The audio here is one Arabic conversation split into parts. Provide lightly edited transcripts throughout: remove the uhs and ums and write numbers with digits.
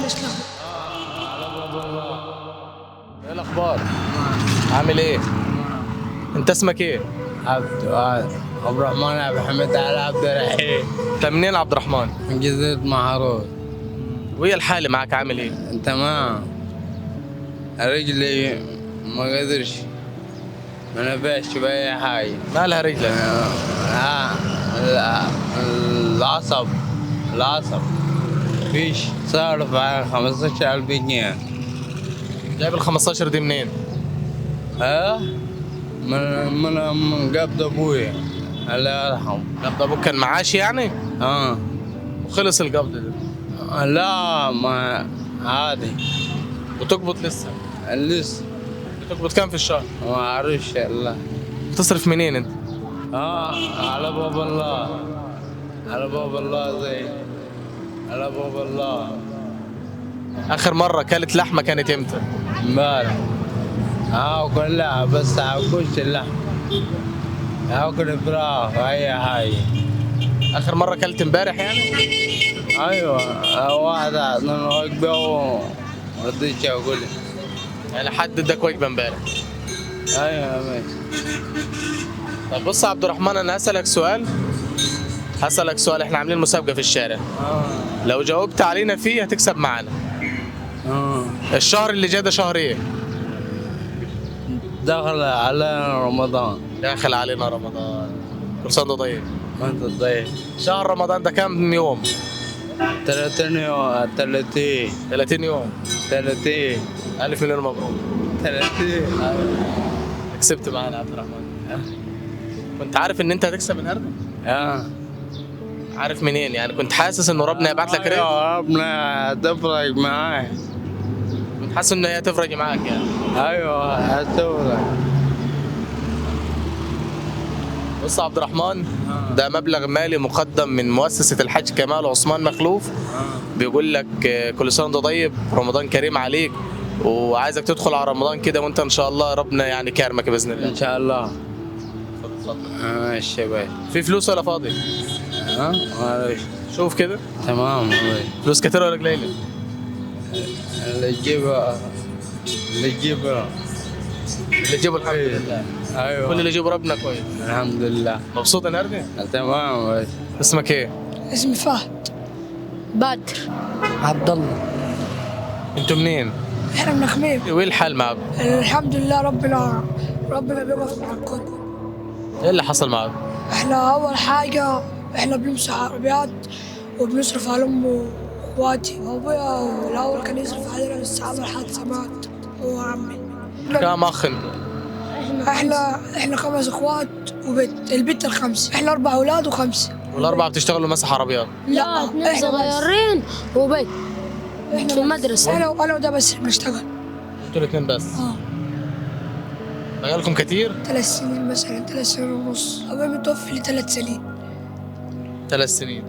يسلمك. ايه الاخبار؟ عامل ايه؟ انت اسمك ايه؟ عبد الرحمن عبد الحميد علي عبد الرحيم انت منين عبد الرحمن؟ من جزيرة معروف. وايه الحال معاك عامل ايه؟ تمام. رجلي ما قدرش، ما نفعش بأي حاجة. مالها رجلك؟ لا، العصب فيش صارف على 15,000 جنيه. جايب ال 15 دي منين؟ من قبض ابويا الله يرحمه. قبض ابوك كان معاش يعني؟ وخلص القبض ده؟ لا، ما عادي وتقبض لسه؟ لسه. بتقبض كام في الشهر؟ ما اعرفش الله. بتصرف منين انت؟ على باب الله، على باب الله زي على باب الله. اخر مرة كلت لحمة كانت امتى؟ امبارح كلها، بس اكلش اللحم، اكل فراخ اي حاجه. اخر مرة كلت امبارح يعني؟ ايوه، واحد اعطاني وجبه ورضيتش اقول. يعني حد اداك وجبة امبارح؟ ايوه ماشي. طب بص يا عبد الرحمن، انا هسألك سؤال، احنا عاملين مسابقة في الشارع. لو جاوبت علينا فيه هتكسب معانا. الشهر اللي جاي ده شهر ايه؟ دخل على رمضان. داخل علينا رمضان، كل سنة وأنت طيب. وانت طيب. شهر رمضان ده كام يوم؟ 30 يوم. 30 30 يوم. 30 ألف مليون مبروك. 30. كسبت معانا يا عبد الرحمن. كنت عارف إن أنت هتكسب النهارده؟ عارف منين؟ يعني كنت حاسس إنه ربنا يبعت لك رزق؟ ربنا هتفرق معاي. كنت حاسس إن هي هتفرق معاك يعني؟ ايوه هتفرق. بص يا عبد الرحمن، ده مبلغ مالي مقدم من مؤسسة الحاج كمال عثمان مخلوف. بيقول لك كل سنة وأنت طيب، رمضان كريم عليك، وعايزك تدخل على رمضان كده وأنت إن شاء الله ربنا يعني كرمك بإذن الله. ان شاء الله. اتفضل. ماشي يا باي. في فلوس ولا فاضي؟ معلش. شوف كده. تمام يا باي. فلوس كتير ولا قليلة؟ اللي تجيبها اللي تجيبها اللي تجيبه الحمد لله. ايوه، كل اللي يجيبه ربنا كويس. الحمد لله. مبسوط النهارده؟ تمام يا باي. اسمك ايه؟ اسمي فهد بدر عبد الله. انتوا منين؟ احنا من خميم. وايه الحال معاكم؟ الحمد لله، ربنا بيقف مع الكل. ايه اللي حصل معاكم؟ احنا اول حاجه احنا بنمسح عربيات وبنصرف على امي واخواتي وابويا، والاول كان يصرف علينا بس عمل حادثه مات هو عمي. كام اخ انتوا؟ احنا 5 اخوات وبنت، البنت الخمسه، احنا 4 اولاد وخمسه. والاربعه بتشتغلوا مسح عربيات؟ لا، 2 صغيرين وبيت في المدرسة. انا وده بس بنشتغل. انتوا الاثنين بس؟ بقالكم كتير؟ 3 سنين مثلا، 3 سنين ونص. ابوي متوفي لي 3 سنين. 3 سنين.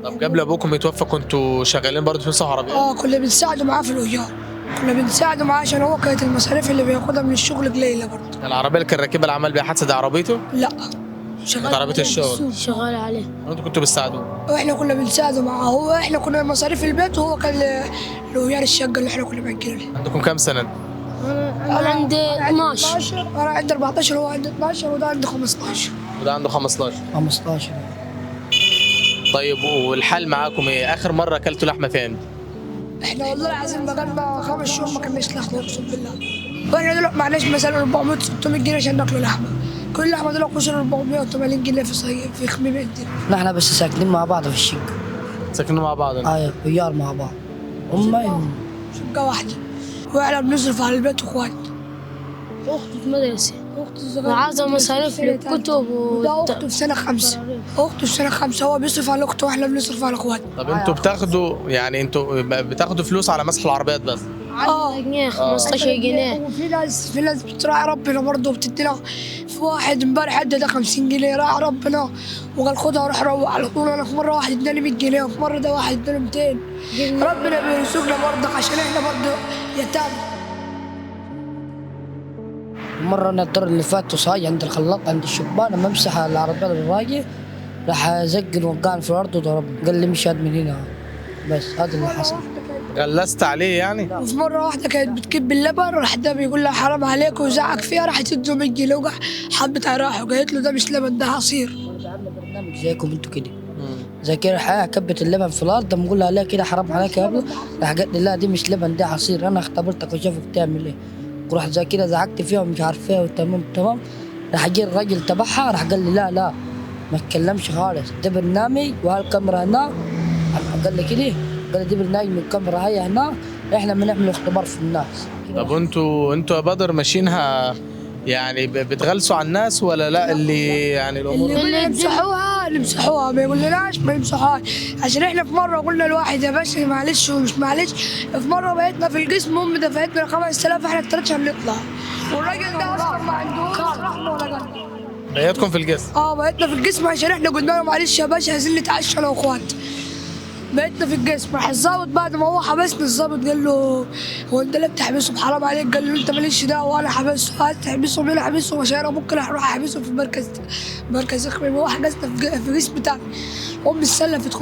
طب قبل ابوكم يتوفى كنتوا شغالين برضه في مسح عربيات؟ كنا بنساعده معاه في الايجار، كنا بنساعده معاه عشان هو كانت المصاريف اللي بياخدها من الشغل قليله برضه. العربيه اللي كان راكبها اللي عمل بيها حادثه دي عربيته؟ لا، كانت عربيه الشغل. شغال عليه. انتوا كنتوا بتساعدوه؟ واحنا كنا بنساعده معاه، احنا كنا مصاريف البيت وهو كان له الشقه اللي احنا كنا بنجيله. عندكم كام سنه؟ أنا عندي 12. انا عندي 14 وهو عنده 12 وده عنده 15. وده عنده 15. 15. طيب والحال معاكم ايه؟ اخر مره اكلتوا لحمه فين؟ احنا والله العظيم بقالنا 5 شهور ما كناش لحمه، اقسم بالله. واحنا دلوقتي معناش مثلا 400 600 جنيه عشان ناكلوا لحمه. كل لحمه دلوقتي وصل 480 جنيه في خميم عندنا. نحن بس ساكنين مع بعض في الشقة. ساكنين مع بعض؟ ايار مع بعض. هم شقه واحده. واحنا بنصرف على البيت واخواتنا. أختي في مدرسة وعايزة مصاريف للكتب وده أخته في سنة 5. أخته في سنة 5، هو بيصرف على أخته وإحنا بنصرف على إخواتنا. طب انتوا بتاخدوا فلوس على مسح العربيات بس؟ 10 جنيه 15 جنيه. وفي ناس بتراعي ربنا برضه وبتدينا. في واحد امبارح ادى ده 50 جنيه راعي ربنا وقال خدها وروح روح على طول. انا في مره واحد اداني 100 جنيه وفي مره ده واحد اداني 200. ربنا بيرزقنا برضه عشان احنا برضه يتامى. مرة أنا الدور اللي فات وصاي عند الخلاط عند الشبان لما امسح العربية الراجل راح زق وقعني في الأرض وضربني، قال لي مش هاد من هنا. بس هذا اللي حصل. غلست عليه يعني؟ وفي مرة واحدة كانت بتكب اللبن، راح ده بيقول لها حرام عليك وزعق فيها، راحت تديه 100 جنيه وقع حبت راح وقالت له ده مش لبن ده عصير. عامله برنامج زيكم انتوا كده، زي كده الحقيقة كبت اللبن في الارض، بقول لها لا كده حرام عليك يا ابله، راح قالت لي لا دي مش لبن ده عصير، انا اختبرتك وشافك تعمل ايه، ورحت زي كده زعقت فيها ومش عارف ايه وتمام. راح جه الراجل تبعها راح قال لي لا ما تتكلمش خالص، ده برنامج وهالكاميرا هنا، قال لي كده، قال لي دي برنامج من الكاميرا هي هنا، احنا بنعمل اختبار في الناس. طب انتوا يا بدر ماشيينها يعني بتغلسوا على الناس ولا لا؟ اللي يعني الامور اللي يقول نمسحوها ما يقولناش ما نمسحوهاش، عشان احنا في مره قلنا لواحد يا باشا معلش ومش معلش، في مره بقيتنا في القسم امي دفعتنا 5000 احنا الثلاثه هنطلع، والراجل ده اصلا ما عندوش رحمه ولا قلب. بقيتكم في الجسم؟ بقيتنا في القسم عشان احنا قلنا له معلش يا باشا عايزين نتعشى انا واخوات. بقيتنا في القسم، راح الظابط بعد ما هو حبسني الظابط قال له هو انت ليه بتحبسه حرام عليك؟ قال له انت ماليش دعوه وانا حبسه، عايز تحبسه مين احبسه؟ عشان انا ممكن اروح احبسه في مركز اخوي، هو حجزنا في القسم بتاعي. امي اتسلفت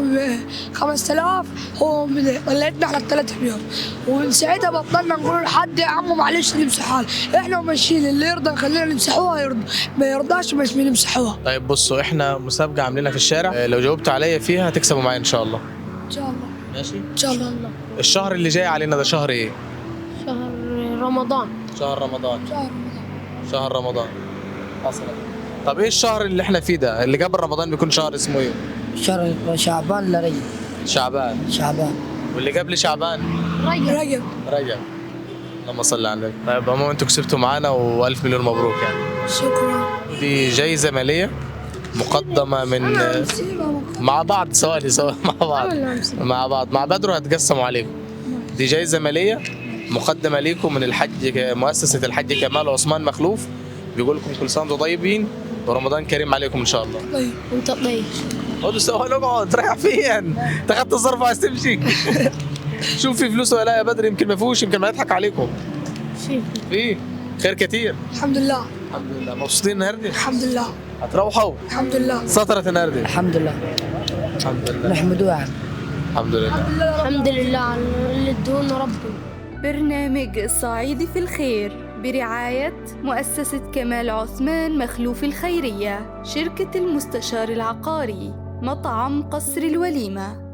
5000 هو طلعتنا احنا الثلاثه بيهم، ومن ساعتها بطلنا نقول لحد يا عم معلش نمسحها، احنا ماشيين اللي يرضى نخلينا نمسحوها يرضى، ما يرضاش مش بنمسحوها. طيب بصوا احنا مسابقه عاملينها في الشارع، لو جاوبتوا عليا فيها هتكسبوا معايا ان شاء الله. ان شاء الله. ماشي؟ ان شاء الله. الشهر اللي جاي علينا ده شهر ايه؟ شهر رمضان. شهر رمضان. شهر شهر رمضان اصلا. طب ايه الشهر اللي احنا فيه ده اللي قبل رمضان بيكون شهر اسمه ايه؟ شهر شعبان لرجب. شعبان. واللي قبل شعبان؟ رجب. اللهم صل على النبي. طيب عموما انتوا كسبتوا معانا والف مليون مبروك يعني. شكرا. دي جايزه ماليه مقدمه من مع بعض ثواني مع بعض مع بدر هتقسموا عليكم. دي جايزه ماليه مقدمه ليكم من الحج مؤسسه الحج كمال عثمان مخلوف، بيقول لكم كل سنه وانتم طيبين ورمضان كريم عليكم ان شاء الله. طيب وانت طيب. اقعدوا سوا نقعد رايح فين؟ انت خدت الظرف عايز تمشي؟ شوف في فلوس ولا لا يا بدر، يمكن ما فيهوش، يمكن ما يضحك عليكم. في خير كتير. الحمد لله. مبسوطين النهارده؟ الحمد لله. هتروحوا؟ الحمد لله. سطرت النهارده؟ الحمد لله. نحمدوه يعني. الحمد لله. الحمد لله على اللي ادونا ربنا. برنامج الصعيدي في الخير برعاية مؤسسة كمال عثمان مخلوف الخيرية، شركة المستشار العقاري، مطعم قصر الوليمة.